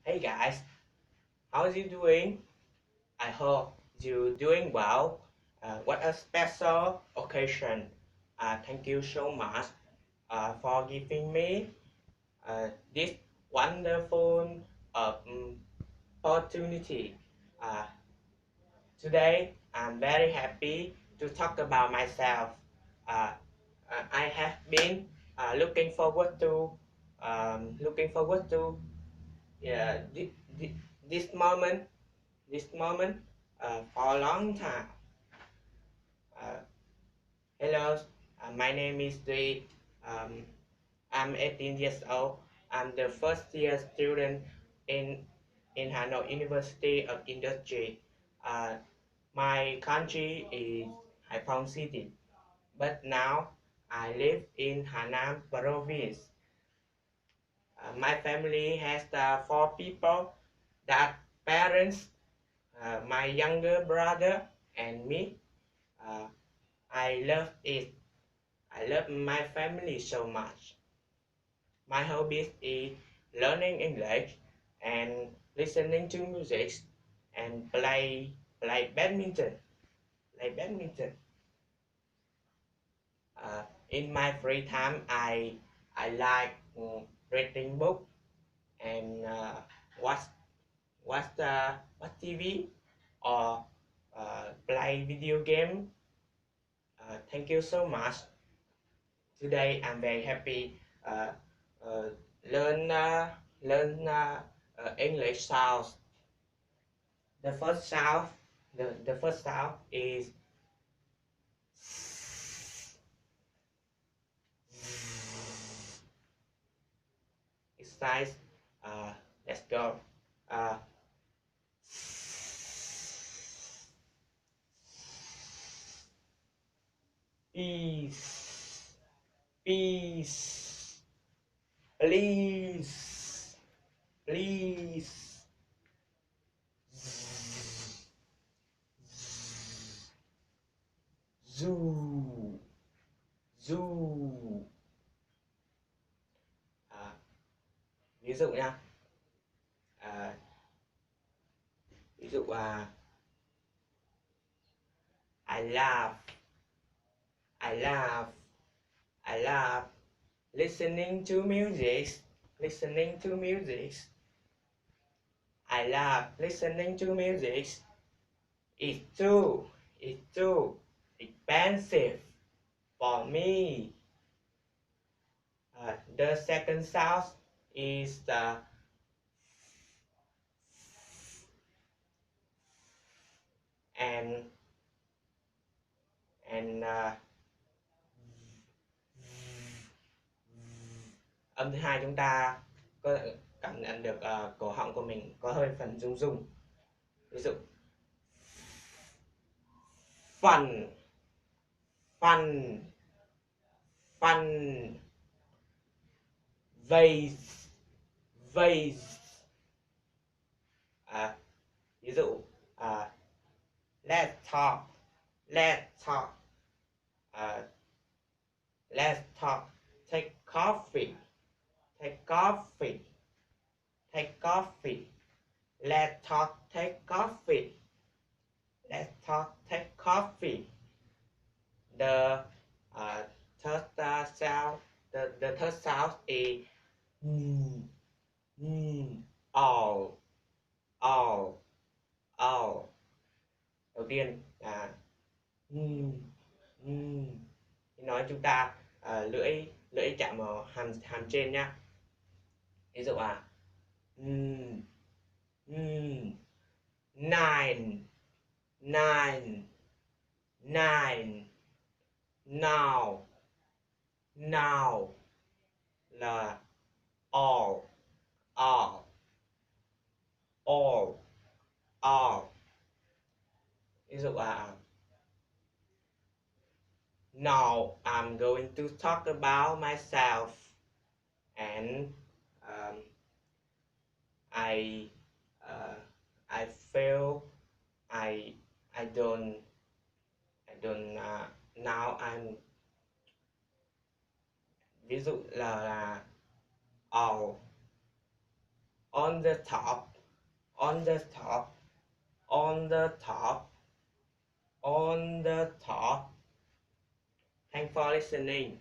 Hey guys, how's you doing? I hope you doing well. What a special occasion. Thank you so much for giving me this wonderful opportunity. Uh, Today, I'm very happy to talk about myself. Uh, I have been looking forward to yeah, this moment for a long time. Uh, Hello, my name is Duy. Um, I'm 18 years old. I'm the first year student in Hanoi University of Industry. Uh, my country is Haiphong City, but now I live in Hanam Province. My family has four people: that parents, my younger brother, and me. Uh, I love it. I love my family so much. My hobbies is learning English and listening to music and play badminton. Play badminton. In my free time, I like reading book and watch watch TV or play video game. Thank you so much. Today I'm very happy uh, uh, learn English sounds. The first sound, the first sound is it's nice. Uh, let's go. Uh, peace, peace, please, please. Zoo, zoo. À, ví dụ nha. À, ví dụ I love, I love, I love listening to music, listening to music. I love listening to music. It's too, it's too expensive for me. The second sound is the and and âm thứ hai chúng ta có cảm nhận được cổ họng của mình có hơi phần rung rung. Ví dụ phần, phần, phần, vase, vase. Ví dụ let's talk, let's talk, uh, let's talk, take coffee, take coffee, take coffee, let's talk, take coffee, let's talk, take coffee. The third sound, the third sound is mm, all, all, all. Đầu tiên là nói chúng ta lưỡi lưỡi chạm vào hàm hàm trên nhá. Ví dụ mm, nine, nine, nine, now, now là all, all, all, all. Ví dụ now I'm going to talk about myself and um, I I feel I I don't now I'm ví dụ là all on the top, on the top, on the top, on the top. Thanks for listening.